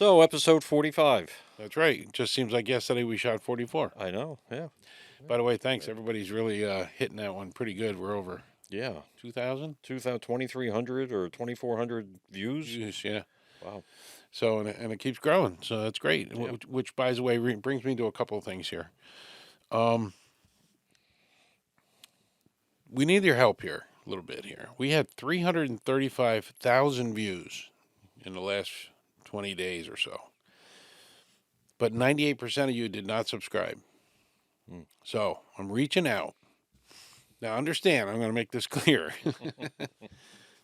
So, episode 45. That's right. It just seems like yesterday we shot 44. I know, yeah. By the way, thanks. Everybody's really hitting that one pretty good. We're over Yeah. 2,000? 2,300 or 2,400 views? Jeez, yeah. Wow. So, and it keeps growing. So that's great. Yeah. Which, by the way, brings me to a couple of things here. We need your help here a little bit here. We had 335,000 views in the last 20 days or so. But 98% of you did not subscribe. So I'm reaching out. Now understand, I'm going to make this clear.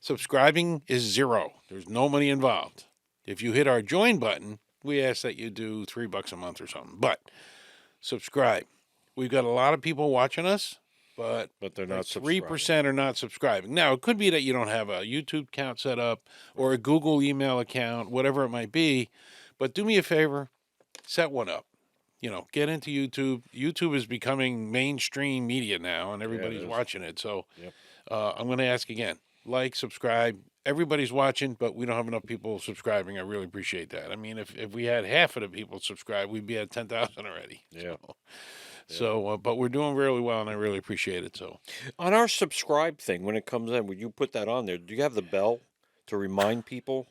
Subscribing is zero. There's no money involved. If you hit our join button, we ask that you do $3 a month or something. But subscribe. We've got a lot of people watching us, but they're not like 3% subscribing. are not subscribing. Now, it could be that you don't have a YouTube account set up or a Google email account, whatever it might be. But do me a favor, set one up. You know, get into YouTube. YouTube is becoming mainstream media now, and everybody's is. watching it. So Yep. I'm going to ask again. Like, subscribe. Everybody's watching, but we don't have enough people subscribing. I really appreciate that. I mean, if we had half of the people subscribe, we'd be at 10,000 already. Yeah. So, but we're doing really well, and I really appreciate it. So, On our subscribe thing, when it comes in, would you put that on there? Do you have the bell to remind people?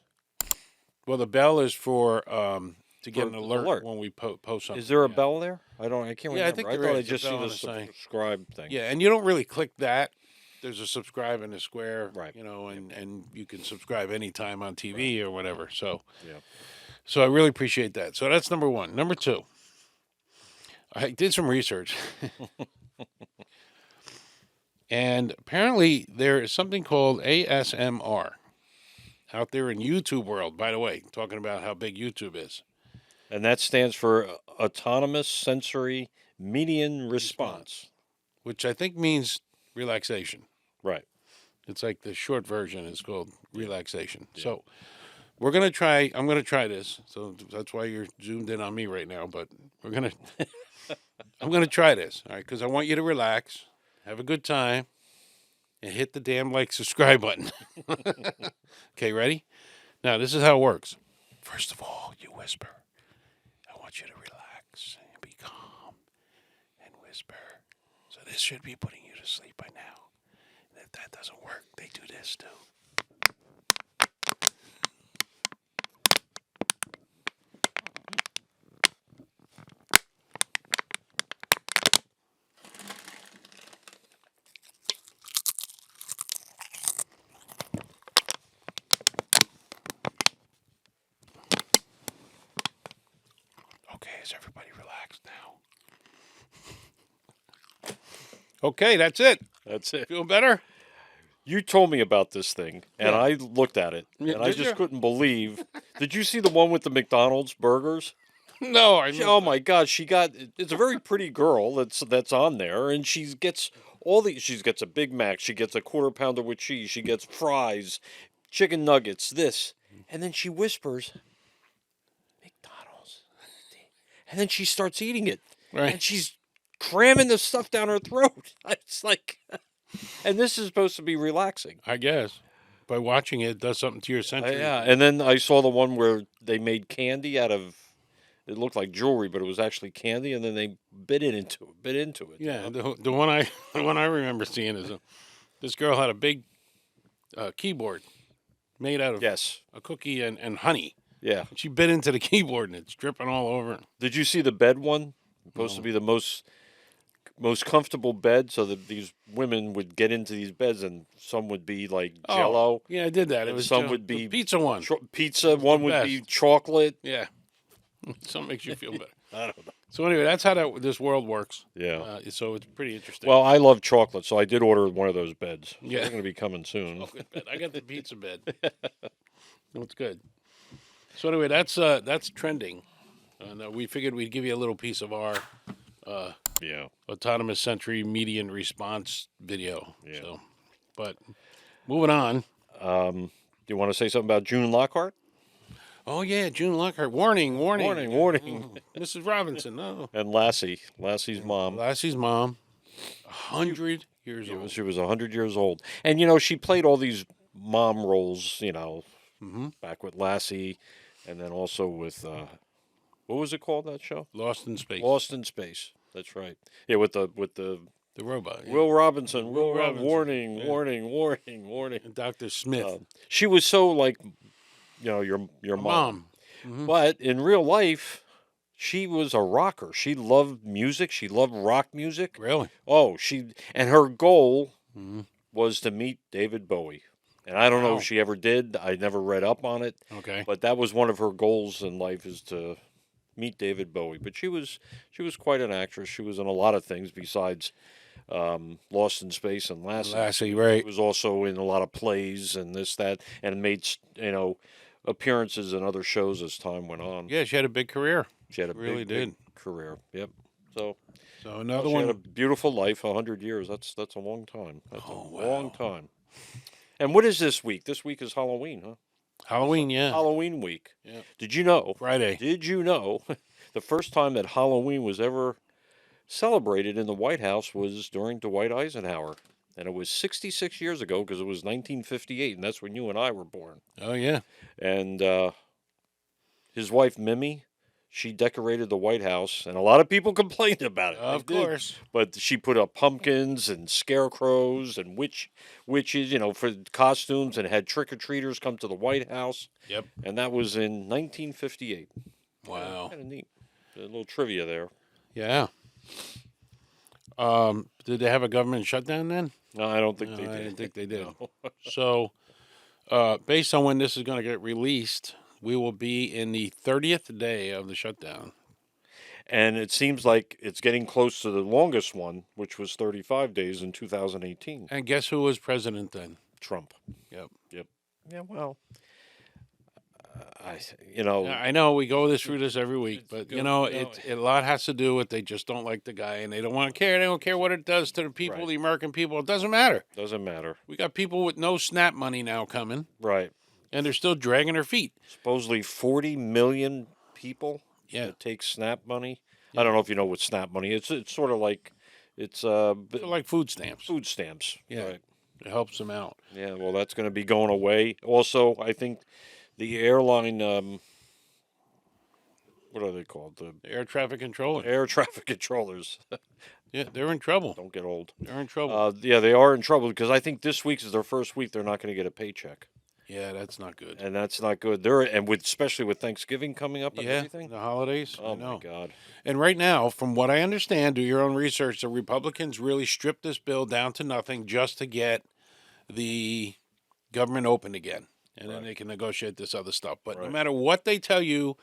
well, the bell is for to get For an the alert, alert. when we post something. Is there a yeah. bell there? I can't Yeah, I remember. think I there thought I is a just see bell the on the side. subscribe thing. Yeah, and you don't really click that. There's a subscribe in the square, Right. You know, and you can subscribe anytime on TV or whatever. So, Yeah. so I really appreciate that. So that's number one. Number two, I did some research, and apparently there is something called ASMR out there in YouTube world. By the way, talking about how big YouTube is. And that stands for Autonomous Sensory Median Response. Which I think means relaxation. Right. It's like the short version is called relaxation. Yeah. So I'm going to try this. So that's why you're zoomed in on me right now, but I'm going to try this. All right. Cause I want you to relax, have a good time, and hit the damn subscribe button. Okay. Ready? Now this is how it works. First of all, you whisper. I want you to relax and be calm and whisper. So this should be putting you to sleep by now. And if that doesn't work, they do this too. Okay, is everybody relaxed now? Okay, that's it. That's it. Feel better? You told me about this thing, and Yeah. I looked at it, Yeah, and I did just you? couldn't believe. Did you see the one with the McDonald's burgers? No, Oh my God, it's a very pretty girl that's on there, and she gets she gets a Big Mac, she gets a quarter pounder with cheese, she gets fries, chicken nuggets, this, and then she whispers, McDonald's, and then she starts eating it, Right. and she's cramming the stuff down her throat. It's like, and this is supposed to be relaxing. I guess. By watching it, it does something to your sensory. Yeah, and then I saw the one where they made candy out of. It looked like jewelry, but it was actually candy, and then they bit into it. Yeah, the one I remember seeing is this girl had a big keyboard made out of Yes. a cookie and honey. Yeah. She bit into the keyboard and it's dripping all over. Did you see the bed one? Supposed to be the most comfortable bed, so that these women would get into these beds, and some would be like Jello. Oh, yeah, I did that. It And was some the would be pizza one. Pizza. One would be best. chocolate. Yeah, something makes you feel better. I don't know. So anyway, that's how this world works. Yeah. So it's pretty interesting. Well, I love chocolate, so I did order one of those beds. So Yeah. they're going to be coming soon. Chocolate bed. I got the pizza bed. It's good. So anyway, that's trending, and we figured we'd give you a little piece of our Yeah. autonomous sensory median response video. Yeah. So, but moving on. Do you want to say something about June Lockhart? Oh yeah, June Lockhart. Warning. Warning. Mrs. Robinson. No. And Lassie's mom. Lassie's mom, 100 years old. She was 100 years old. And, she played all these mom roles, back with Lassie. and then also with what was it called, that show? Lost in Space. Lost in Space. That's right. Yeah, with the The robot. Yeah. Will Robinson. Will Robinson. Warning, Yeah. warning, warning, warning. And Dr. Smith. She was so like, your A mom. mom. But in real life, she was a rocker. She loved music. She loved rock music. Really? Oh, and her goal Mm-hmm. was to meet David Bowie. And I don't know Wow. if she ever did. I never read up on it. Okay. But that was one of her goals in life, is to meet David Bowie. But she was quite an actress. She was in a lot of things besides Lost in Space and Lassie. Lassie, She right. was also in a lot of plays and this, that, and made appearances in other shows as time went on. Yeah, she had a big career. She had a Really big career. Yep. So another she one. had a beautiful life. 100 years. That's a long time. That's Oh, a wow. long time. And what is this week? This week is Halloween, huh? Halloween, yeah. Halloween week. Yeah. Did you know? Friday. Did you know the first time that Halloween was ever celebrated in the White House was during Dwight Eisenhower? And it was 66 years ago, because it was 1958, and that's when you and I were born. Oh, yeah. And his wife, Mimi, she decorated the White House, and a lot of people complained about it. Of They did. course. But she put up pumpkins and scarecrows and witches, for costumes, and had trick-or-treaters come to the White House. Yep. And that was in 1958. Wow. Kind of neat. A little trivia there. Yeah. Did they have a government shutdown then? No, I don't think No, they did. I didn't think they did. No. So, based on when this is going to get released, we will be in the 30th day of the shutdown. And it seems like it's getting close to the longest one, which was 35 days in 2018. And guess who was president then? Trump. Yep. Yeah, well, I know we go through this every week, but It's a lot has to do with they just don't like the guy and they don't want to care. They don't care what it does to the people, Right. the American people. It doesn't matter. doesn't matter. We got people with no SNAP money now coming, Right. and they're still dragging their feet. Supposedly 40 million people Yeah. that take SNAP money. I don't know if you know what SNAP money is. It's sort of like, it's So like food stamps. food stamps. Yeah. Right. It helps them out. Yeah, well, that's going to be going away. Also, I think the airline, what are they called? The Air traffic controller. air traffic controllers. Yeah, they're in trouble. Don't get old. They're in trouble. Yeah, they are in trouble, because I think this week is their first week they're not going to get a paycheck, Yeah, that's not good. and that's not good. Especially with Thanksgiving coming up and Yeah, everything. the holidays. Oh I know. my God. And right now, from what I understand, do your own research. The Republicans really stripped this bill down to nothing just to get the government open again, and then Right. they can negotiate this other stuff. But no Right. matter what they tell you,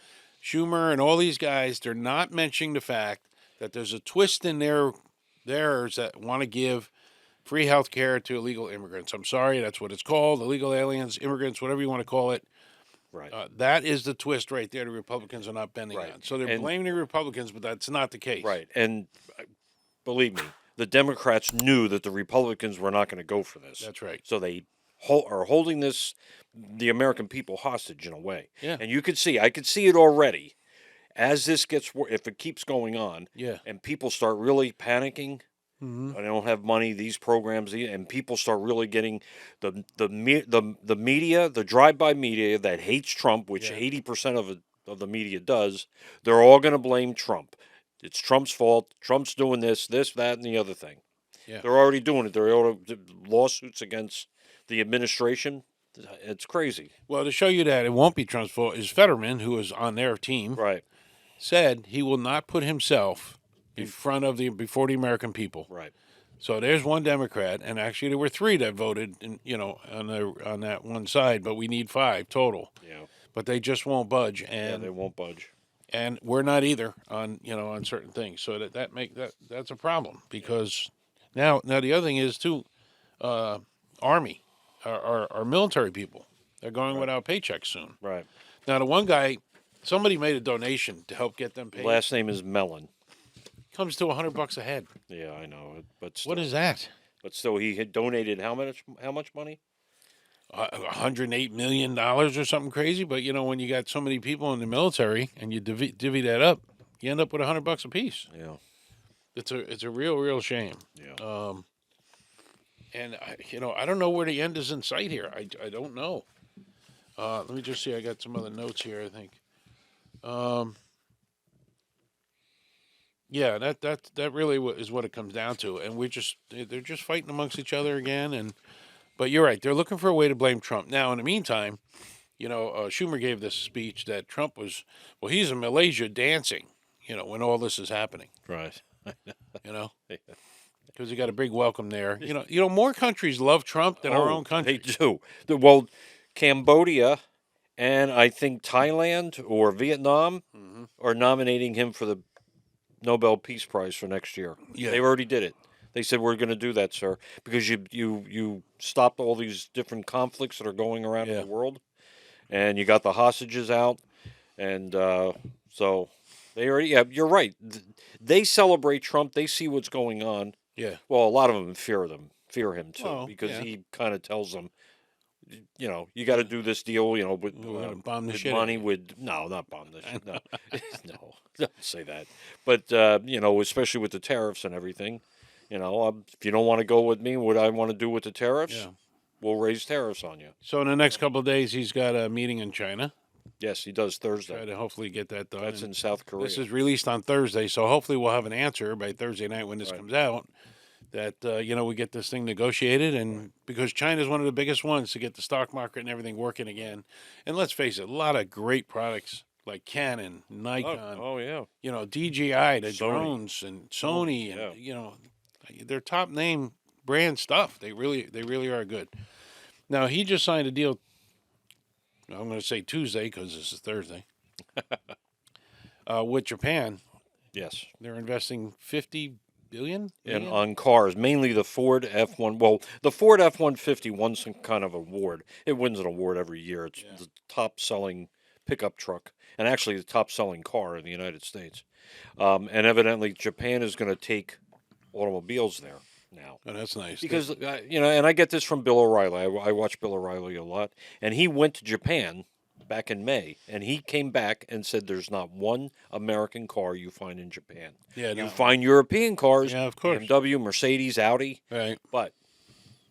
Schumer and all these guys, they're not mentioning the fact that there's a twist in theirs that want to give free health care to illegal immigrants. I'm sorry, that's what it's called. Illegal aliens, immigrants, whatever you want to call it. Right. That is the twist right there. The Republicans are not bending Right. on. So they're And- blaming the Republicans, but that's not the case. Right. And believe me, the Democrats knew that the Republicans were not going to go for this. That's right. So they are holding the American people hostage in a way. Yeah. And I could see it already. As this if it keeps going on, Yeah. and people start really panicking, Mm-hmm. I don't have money, these programs, and people start really getting the media, the drive-by media that hates Trump, which Yeah. 80% of the media does. They're all going to blame Trump. It's Trump's fault. Trump's doing this, that, and the other thing. Yeah. They're already doing it. They're already lawsuits against the administration. It's crazy. Well, to show you that it won't be Trump's fault, is Fetterman, who is on their team, Right. said he will not put himself in front of before the American people. Right. So there's one Democrat, and actually there were 3 that voted, on that one side, but we need 5 total. Yeah. But they just won't budge, Yeah. and They won't budge. and we're not either on on certain things. So that's a problem, because now the other thing is too, Army, our military people, they're going without paychecks soon. Right. Now the one guy, somebody made a donation to help get them paid. Last name is Mellon. Comes to $100 a head. Yeah, I know. But still, What is that? But still, he had donated how much money? $108 million or something crazy. But when you got so many people in the military and you divvy that up, you end up with $100 a piece. Yeah. It's a real shame. Yeah. And I don't know where the end is in sight here. I don't know. Let me just see. I got some other notes here, I think. Um, yeah, that really is what it comes down to, and they're just fighting amongst each other again. But you're right. They're looking for a way to blame Trump. Now, in the meantime, Schumer gave this speech that Trump he's in Malaysia dancing, when all this is happening, Right. you know, because he got a big welcome there. More countries love Trump than our own They country. do. Well, Cambodia and I think Thailand or Vietnam Hmm. are nominating him for the Nobel Peace Prize for next year. Yeah. They already did it. They said we're going to do that, sir, because you stopped all these different conflicts that are going around in Yeah. the world, and you got the hostages out, and so they already. Yeah, you're right. They celebrate Trump. They see what's going on. Yeah. Well, a lot of them fear him too, Well, because yeah. he kind of tells them, you got to do this deal, with We're gonna bomb the with shit out of money, you. with no, not bomb the I shit, no, know. no, don't say that. But especially with the tariffs and everything, if you don't want to go with me, what I want to do with the tariffs, Yeah. we'll raise tariffs on you. So in the next couple of days, he's got a meeting in China. Yes, he does Try Thursday. to hopefully get that done. That's And in South Korea. this is released on Thursday, so hopefully we'll have an answer by Thursday night when this Right. comes out. That we get this thing negotiated, and because China is one of the biggest ones to get the stock market and everything working again. And let's face it, a lot of great products like Canon, Nikon, Oh yeah. DJI, the Sony. drones, and Sony, yeah. and they're top name brand stuff. They really are good. Now he just signed a deal. I'm going to say Tuesday because this is Thursday. With Japan, Yes. they're investing $50 billion. And on cars, mainly the Ford F1. Well, the Ford F-150 won some kind of award. It wins an award every year. It's the top-selling pickup truck, and actually the top-selling car in the United States. And evidently, Japan is going to take automobiles there now. Oh, that's nice. Because and I get this from Bill O'Reilly. I watch Bill O'Reilly a lot, and he went to Japan back in May, and he came back and said there's not one American car you find in Japan. Yeah, You no. find European cars, Yeah, of course. BMW, Mercedes, Audi, Right. but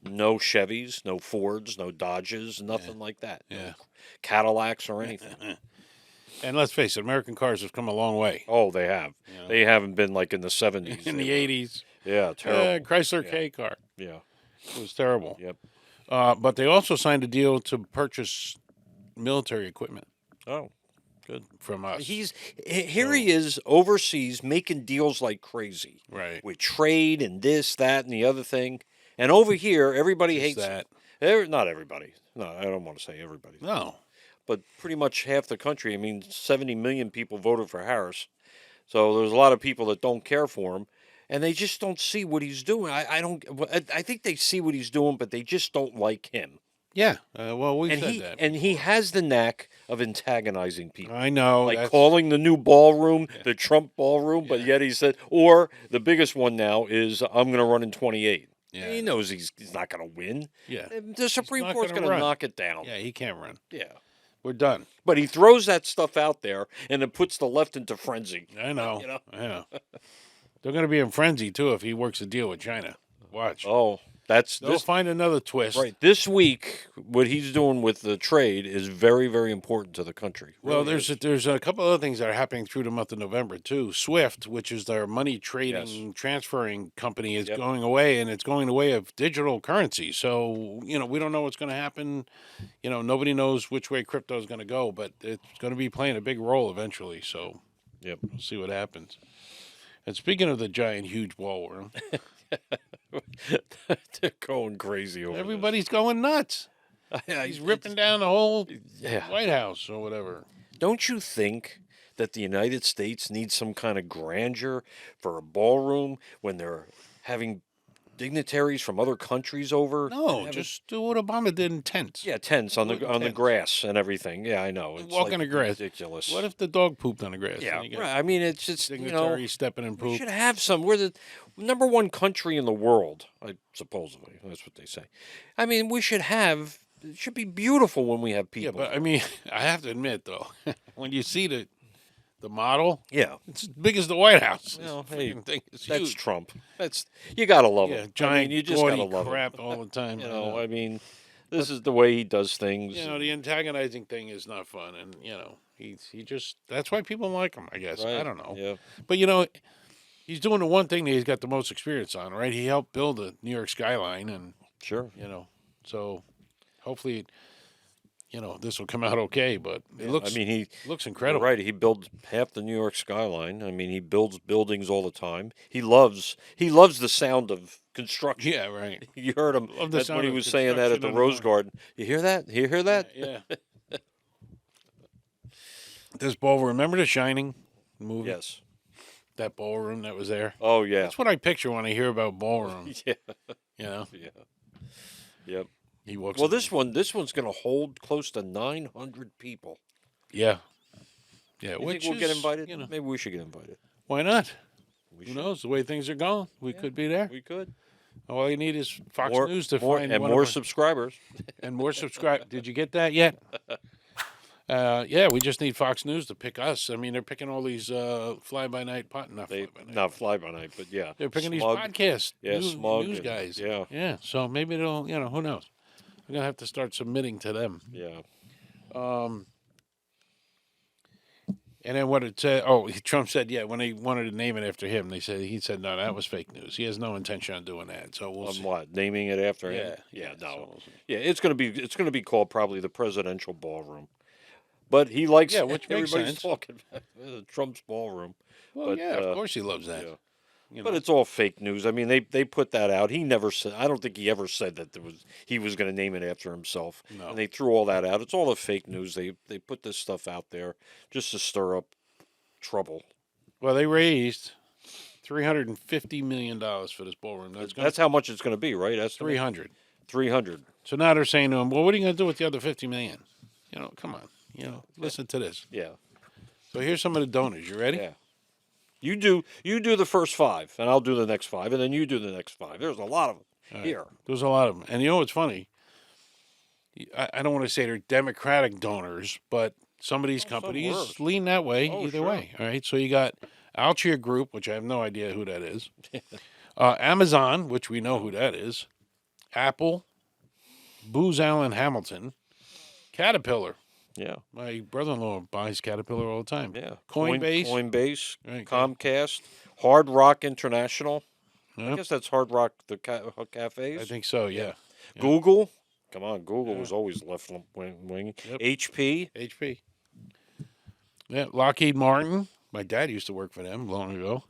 no Chevys, no Fords, no Dodges, nothing like that. No Yeah. Cadillacs or anything. And let's face it, American cars have come a long way. Oh, they have. Yeah. They haven't been like in the 70s. In They the were- 80s, Yeah, terrible. Chrysler Yeah. K car. Yeah. It was terrible. Yep. But they also signed a deal to purchase military equipment Oh, good. from us. Here he is overseas making deals like crazy right. with trade and this, that, and the other thing. And over here, everybody Just hates that. Not everybody. No, I don't want to say everybody. No. But pretty much half the country. I mean, 70 million people voted for Harris. So there's a lot of people that don't care for him, and they just don't see what he's doing. I don't. I think they see what he's doing, but they just don't like him. Yeah. Well, we've And said he that. and he has the knack of antagonizing people. I know. Like that's- calling the new ballroom the Trump ballroom, but yet he said, or the biggest one now is I'm going to run in 28. Yeah. He knows he's not going to win. Yeah. The Supreme not Court's gonna going to run. knock it down. Yeah, he can't run. Yeah. We're done. But he throws that stuff out there, and it puts the left into frenzy. I know. You know? I know. They're going to be in frenzy, too, if he works a deal with China. Watch. Oh, that's They'll this find another twist. right. This week, what he's doing with the trade is very, very important to the country. Well, Really is. there's a couple other things that are happening through the month of November too. Swift, which is their money trading transferring company, is Yep. going away, and it's going the way of digital currency. So we don't know what's going to happen. Nobody knows which way crypto is going to go, but it's going to be playing a big role eventually. So Yep. we'll see what happens. And speaking of the giant, huge ballroom, They're going crazy over this. everybody's going nuts. He's ripping down the whole Yeah. White House or whatever. Don't you think that the United States needs some kind of grandeur for a ballroom when they're having dignitaries from other countries over? No, Having- just do what Obama did in tents. yeah, tents on do the it in tents. grass and everything. Yeah, I know. It's Walk like on the grass. ridiculous. What if the dog pooped on the grass? Yeah, Then you got right. I mean, it's just dignitary stepping in we poop. should have some. We're the number one country in the world, supposedly. That's what they say. I mean, we should have. It should be beautiful when we have Yeah, people. but I mean, I have to admit though, when you see the model, yeah, it's as big as the White House. Well, This hey, freaking thing is that's huge. Trump. That's you gotta love Yeah, him. giant, I mean, you just gaudy gotta love crap him. all the time. You know, I mean, This is the way he does things. You know, the antagonizing thing is not fun, and he just that's why people like him. I guess I Right. don't know, Yeah. but he's doing the one thing that he's got the most experience on. Right, he helped build the New York skyline, and Sure. so hopefully this will come out okay. But it Yeah. looks I mean, he. looks You're incredible. right. He builds half the New York skyline. I mean, he builds buildings all the time. He loves the sound of construction. Yeah, right. You heard him Love the sound when he of was saying that at construction the in the Rose morning. Garden. You hear that? You hear that? Yeah. This ballroom, remember The Shining movie? Yes. That ballroom that was there. Oh yeah. That's what I picture when I hear about ballroom. Yeah. Yeah. Yep. He walks. Well, in. this one's going to hold close to 900 people. Yeah. Yeah. You Which think we'll get is, invited? Maybe we should get invited. Why not? We Who should. knows? The way things are going, we could be there. We could. All you need is Fox More, News to more, find and one more of our- subscribers. and more subscribe. Did you get that yet? Yeah, we just need Fox News to pick us. I mean, they're picking all these fly-by-night Not fly by night, but yeah. They're picking Smug. these podcast Smug news and- guys. Yeah. Yeah. So maybe they'll, who knows? I'm gonna have to start submitting to them. Yeah. And then what it said? Trump said, yeah, when they wanted to name it after him, he said no, that was fake news. He has no intention on doing that. So we'll see. What? Naming it after him? Yeah. No. Yeah, it's gonna be called probably the Presidential Ballroom. But he likes which makes everybody's sense. talking about Trump's ballroom. Well, But, yeah, of course he loves that. yeah. But it's all fake news. I mean, they put that out. He never said. I don't think he ever said that he was going to name it after himself. No. And they threw all that out. It's all a fake news. They put this stuff out there just to stir up trouble. Well, they raised $350 million for this ballroom. That's how much it's going to be, right? That's 300. 300. So now they're saying to him, well, what are you going to do with the other 50 million? Come on. Listen to this. Yeah. So here's some of the donors. You ready? Yeah. You do the first 5, and I'll do the next 5, and then you do the next 5. There's a lot of them All right. here. There's a lot of them. And you know what's funny? I don't want to say they're Democratic donors, but some of these companies were. lean that way Oh, either sure. way. All right. So you got Altria Group, which I have no idea who that is. Amazon, which we know who that is. Apple, Booz Allen Hamilton, Caterpillar. Yeah. My brother-in-law buys Caterpillar all the time. Yeah. Coinbase. Right. Comcast, Hard Rock International. I Yep. guess that's Hard Rock, the cafes. I think so, yeah. Google. Come on, Google was always left wing. Yep. HP. HP. Yeah, Lockheed Martin. My dad used to work for them long ago.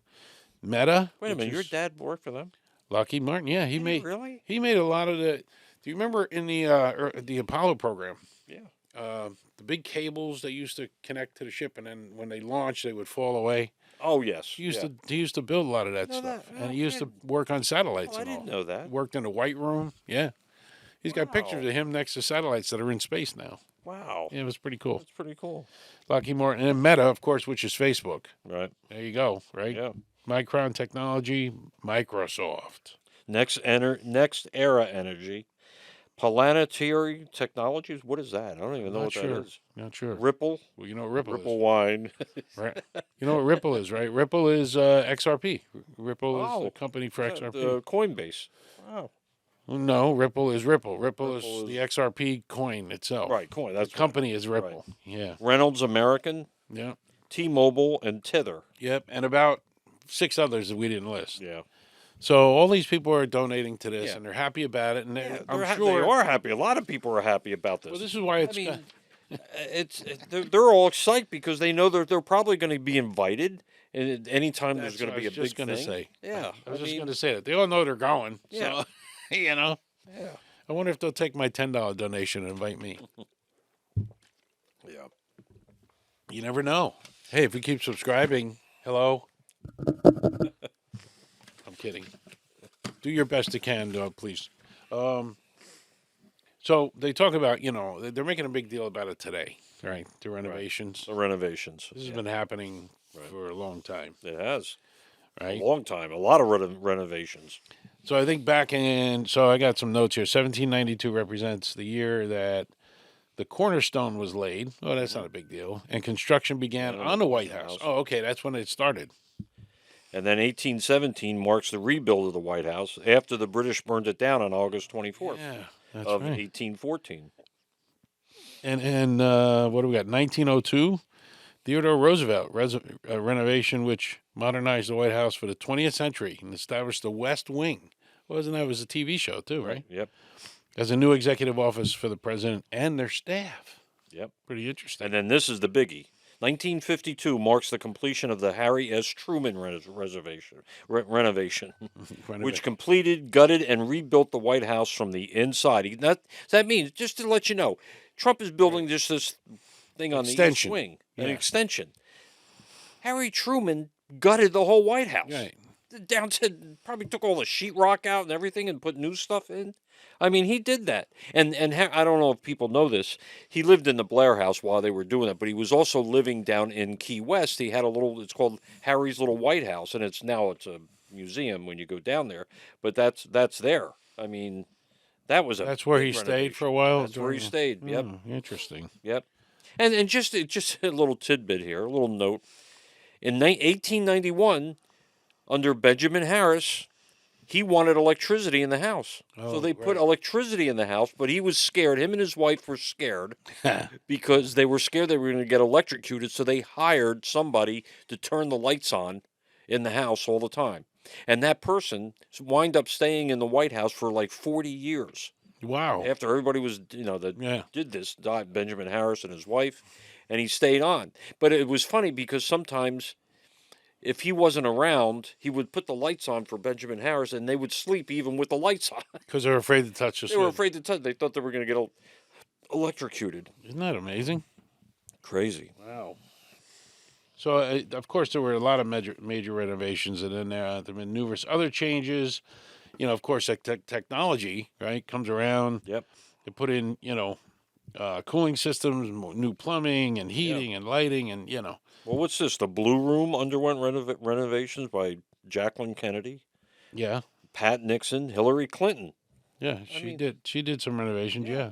Meta. Wait a which minute, your is dad worked for them? Lockheed Martin. Yeah, he made Really? he made a lot of the. Do you remember in the Apollo program? Yeah. The big cables that used to connect to the ship, and then when they launched, they would fall away. Oh yes. He used to build a lot of that No, stuff, that- and he used to work on satellites. Oh, I and all. didn't know that. Worked in the White Room. Yeah, he's got pictures Wow. of him next to satellites that are in space now. Wow. Yeah, it was pretty cool. That's pretty cool. Lockheed Martin, and then Meta, of course, which is Facebook. Right. There you go. Right. Yeah. Micron Technology, Microsoft. Next era energy. Planetary Technologies. What is that? I don't even know Not what sure. that is. Not sure. Ripple. Well, you know what Ripple, Ripple wine. is, right? You know what Ripple is, right? Ripple is XRP. Ripple is the Oh, company for XRP. Coinbase. Wow. No, Ripple is Ripple. Ripple is Ripple the XRP coin itself. Right. Coin. The That's company is Ripple. Yeah. Reynolds American, Yeah. T-Mobile, and Tether. Yep. And about 6 others that we didn't list. Yeah. So all these people are donating to this, Yeah. and they're happy about it. And I'm They sure. are happy. A lot of people are happy about this. Well, this is why it's. I mean, they're all excited because they know they're probably going to be invited, and anytime there's That's going what to be I a was just big gonna thing. say. Yeah, I was just going to say that. They all know they're going. Yeah. So, you know. Yeah. I wonder if they'll take my $10 donation and invite me. Yeah. You never know. Hey, if we keep subscribing, hello. I'm kidding. Do your best you can, please. So they talk about, they're making a big deal about it today, right? The renovations. The renovations. This has been happening for a long time, It has right? a long time. A lot of renovations. So I think so I got some notes here. 1792 represents the year that the cornerstone was laid. Oh, that's not a big deal. And construction began on the White House. Oh, okay, that's when it started. And then 1817 marks the rebuild of the White House after the British burned it down on August 24th. Yeah. That's of right. 1814. And what do we got? 1902, Theodore Roosevelt renovation, which modernized the White House for the 20th century and established the West Wing. Wasn't that? It was a TV show too, right? Yep. As a new executive office for the president and their staff. Yep. Pretty interesting. And then this is the biggie. 1952 marks the completion of the Harry S. Truman renovation, which completed, gutted, and rebuilt the White House from the inside. That means, just to let you know, Trump is building just this thing on the East Extension. Wing, an Yeah. extension. Harry Truman gutted the whole White House. Right. Down to probably took all the sheetrock out and everything and put new stuff in. I mean, he did that. And I don't know if people know this. He lived in the Blair House while they were doing that, but he was also living down in Key West. He had a little. It's called Harry's Little White House, and it's a museum when you go down there. But that's there. I mean, that was a. That's where big he stayed for a while. That's where he stayed. Yep. Interesting. Yep. And just a little tidbit here, a little note. In 1891, under Benjamin Harris, he wanted electricity in the house. So they put electricity in the house, but he was scared. Him and his wife were scared because they were scared they were going to get electrocuted. So they hired somebody to turn the lights on in the house all the time. And that person wind up staying in the White House for like 40 years. Wow. After everybody was, did this, died, Benjamin Harris and his wife, and he stayed on. But it was funny because sometimes if he wasn't around, he would put the lights on for Benjamin Harris, and they would sleep even with the lights on. Because they were afraid to touch the They were switch. afraid to touch. They thought they were going to get electrocuted. Isn't that amazing? Crazy. Wow. So, of course, there were a lot of major renovations, and then there have been numerous other changes. Of course, technology, right, comes around. Yep. They put in, cooling systems, new plumbing and heating and lighting, and Well, what's this? The Blue Room underwent renovations by Jacqueline Kennedy, Yeah, Pat Nixon, Hillary Clinton. yeah, She did some renovations. Yeah.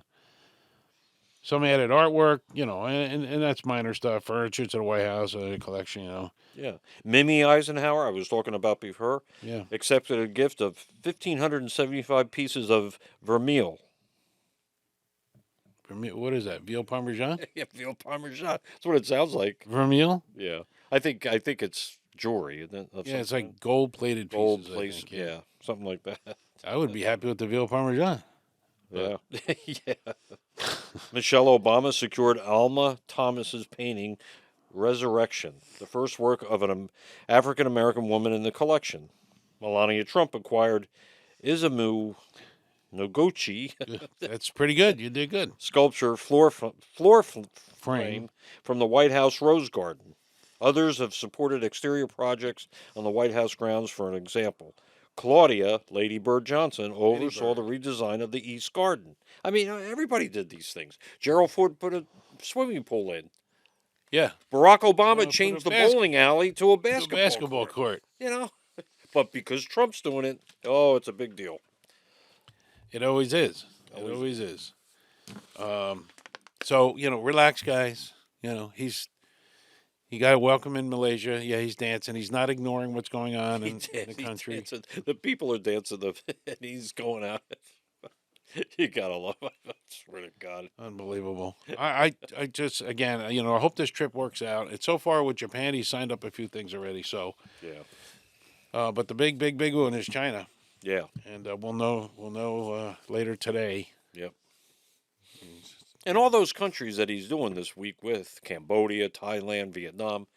Some added artwork, and that's minor stuff. Furniture to the White House, a collection, Yeah. Mimi Eisenhower, I was talking about before, Yeah. accepted a gift of 1,575 pieces of vermeil. What is that? Veal Parmesan? Yeah, veal parmesan. That's what it sounds like. Vermeil? Yeah, I think it's jewelry. Isn't it? Yeah, it's like gold-plated pieces. gold I place. think, Yeah, something like that. I would be happy with the veal Parmesan. Yeah, yeah. Michelle Obama secured Alma Thomas's painting "Resurrection," the first work of an African American woman in the collection. Melania Trump acquired Isamu Noguchi That's pretty good. You did good. sculpture frame from the White House Rose Garden. Others have supported exterior projects on the White House grounds. For an example, Claudia Lady Bird Johnson oversaw the redesign of the East Garden. I mean, everybody did these things. Gerald Ford put a swimming pool in. Yeah. Barack Obama put changed a the bowling alley to a basketball court. You know, but because Trump's doing it, oh, it's a big deal. It always is. It always is. So, relax, guys. He got welcome in Malaysia. Yeah, he's dancing. He's not ignoring what's going on in the country. The people are dancing, and he's going out. You gotta love it. I swear to God. Unbelievable. I just, again, I hope this trip works out. It's so far with Japan. He signed up a few things already. So, yeah. But the big one is China. Yeah. And we'll know later today. Yep. And all those countries that he's doing this week with, Cambodia, Thailand, Vietnam,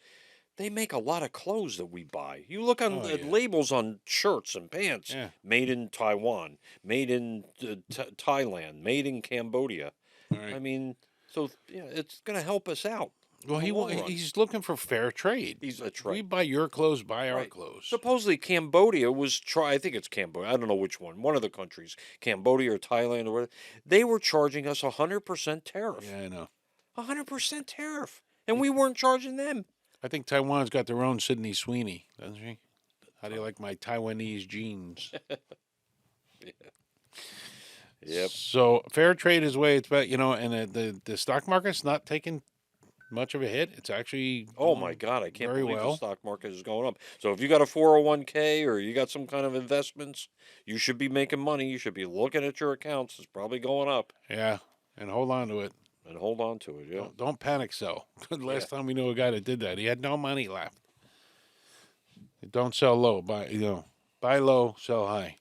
they make a lot of clothes that we buy. You look on labels on shirts and pants. Yeah. Made in Taiwan, made in Thailand, made in Cambodia. Right. I mean, so it's going to help us out. Well, he's looking for fair trade. That's right. We buy your clothes, buy our clothes. Supposedly Cambodia was I think it's Cambodia. I don't know which one. One of the countries, Cambodia or Thailand or whatever. They were charging us 100% tariff. Yeah, I know. 100% tariff, and we weren't charging them. I think Taiwan's got their own Sydney Sweeney, doesn't she? How do you like my Taiwanese jeans? Yep. So fair trade is the way it's about, and the stock market's not taking much of a hit. It's actually Oh my doing God, I can't very believe the well. stock market is going up. So if you got a 401k or you got some kind of investments, you should be making money. You should be looking at your accounts. It's probably going up, Yeah, and hold on to it. and hold on to it. Yeah. Don't panic sell. Yeah. Last time we knew a guy that did that, he had no money left. Don't sell low. Buy low, sell high.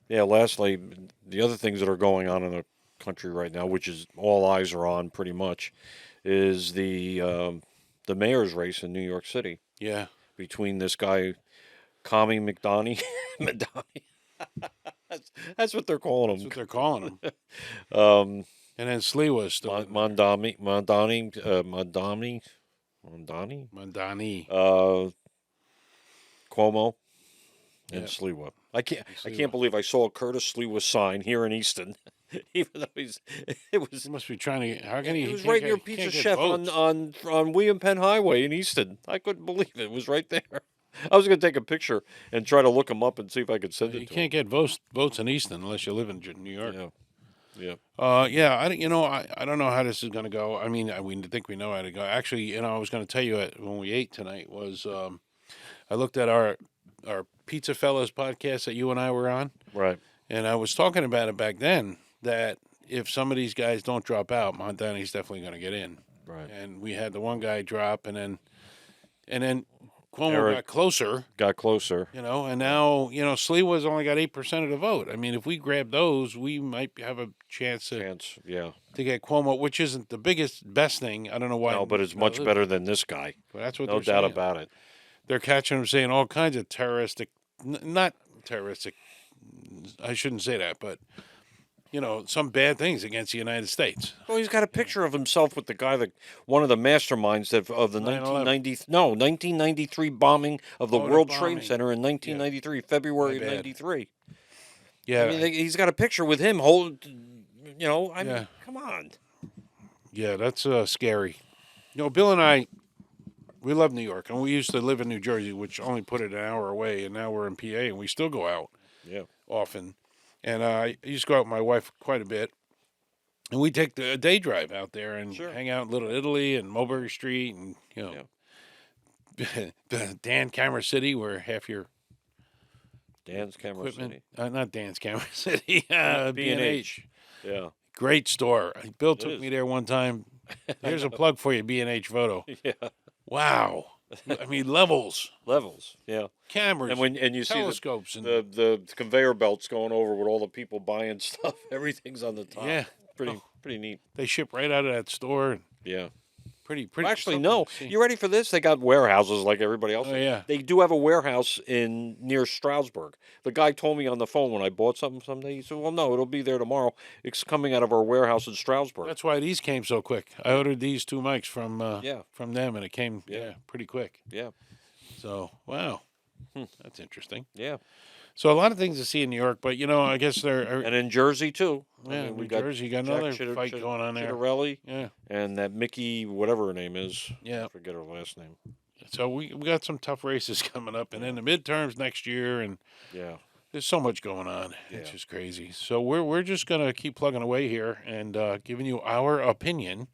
Yeah, lastly, the other things that are going on in the country right now, which is all eyes are on pretty much, is the mayor's race in New York City Yeah, between this guy, Kami McDonnie. Madani. That's what they're calling that's him. what they're calling him. Um, And then Slee was still in there. Mondani, Mandani. Cuomo, and Yeah, Sliwa. I Sliwa. can't believe I saw a Curtis Sliwa sign here in Easton, even though it was He must be trying to. How can he? it was can't right get, near he Pizza can't get Chef votes. on William Penn Highway in Easton. I couldn't believe it. It was right there. I was going to take a picture and try to look him up and see if I could send You it to can't him. get votes in Easton unless you live in New York. Yeah, yeah. Yeah. I don't know how this is going to go. I mean, we think we know how to go. Actually, I was going to tell you when we ate tonight was I looked at our Pizza Fellas podcast that you and I were on, Right, and I was talking about it back then that if some of these guys don't drop out, Montani's definitely going to get in. right. And we had the one guy drop, and then Cuomo Eric got closer. got closer. And now, Sliwa's only got 8% of the vote. I mean, if we grab those, we might have a chance Chance, yeah. to get Cuomo, which isn't the best thing. I don't know why. No, but it's much better than this guy. But that's what No they're doubt saying. about it. They're catching him saying all kinds of not terroristic, I shouldn't say that, but, some bad things against the United States. Well, he's got a picture of himself with the guy that one of the masterminds of the 1993 bombing of the Oh, the World Trade bombing. Center in 1993, February of My bad. 93. Yeah. I mean, he's got a picture with him holding. I Yeah. mean, come on. Yeah, that's scary. Bill and I, we love New York, and we used to live in New Jersey, which only put it an hour away, and now we're in PA, and we still go out Yeah. often. And I used to go out with my wife quite a bit, and we take a day drive out there and Sure. hang out in Little Italy and Mulberry Street, and the Dan Camera City, where half your Dan's Camera equipment, City. not Dan's Camera City, B&H. Yeah. Great store. Bill It took is. me there one time. Here's a plug for you, B&H Photo. Yeah. Wow. I mean, levels, Levels. Yeah. cameras, And you see telescopes, and the conveyor belts going over with all the people buying stuff. Everything's on the top. yeah, Pretty neat. they ship right out of that store. Yeah. Pretty. Well, actually, something no. to see. You ready for this? They got warehouses like everybody else. Oh, yeah. They do have a warehouse near Stroudsburg. The guy told me on the phone when I bought something someday. He said, "Well, no, it'll be there tomorrow. It's coming out of our warehouse in Stroudsburg." That's why these came so quick. I ordered these two mics from Yeah. from them, and it came Yeah. pretty quick. Yeah. So wow, that's interesting. Yeah. So a lot of things to see in New York, but I guess they're And in Jersey too. yeah. we New got Jersey got Jack another fight going on there. Chitterelli Yeah, and that Mickey, whatever her name is. Yeah. I forget her last name. so we got some tough races coming up, and then the midterms next year, and Yeah. there's so much going on. It's Yeah. just crazy. So we're just gonna keep plugging away here and giving you our opinion.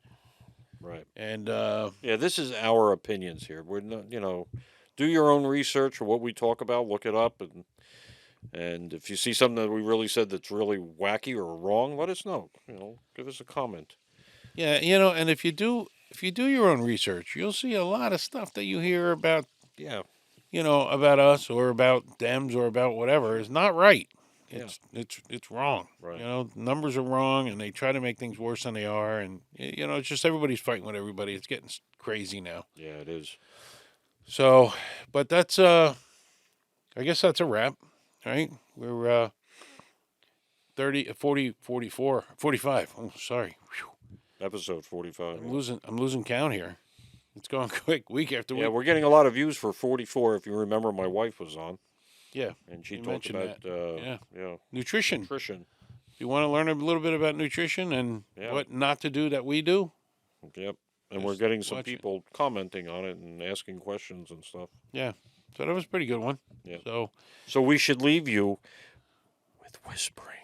Right. And Yeah, this is our opinions here. We're not, do your own research or what we talk about, look it up, and if you see something that we really said that's really wacky or wrong, let us know. Give us a comment. yeah, and if you do your own research, you'll see a lot of stuff that you hear about, Yeah. about us or about Dems or about whatever is not right. Yeah. It's wrong. Right. Numbers are wrong, and they try to make things worse than they are, and it's just everybody's fighting with everybody. It's getting crazy now. Yeah, it is. So, but that's I guess that's a wrap, right? We're 30, 40, 44, 45. Oh, sorry. Whew. Episode 45. I'm losing count here. It's going quick, week after week. Yeah, we're getting a lot of views for 44. If you remember, my wife was on, Yeah, and she You talked mentioned about that. yeah, nutrition. nutrition. If you want to learn a little bit about nutrition and Yeah. what not to do that we do, Yep. And Just we're getting some watch it. people commenting on it and asking questions and stuff. so that was a pretty good one. Yeah. So So we should leave you with whispering.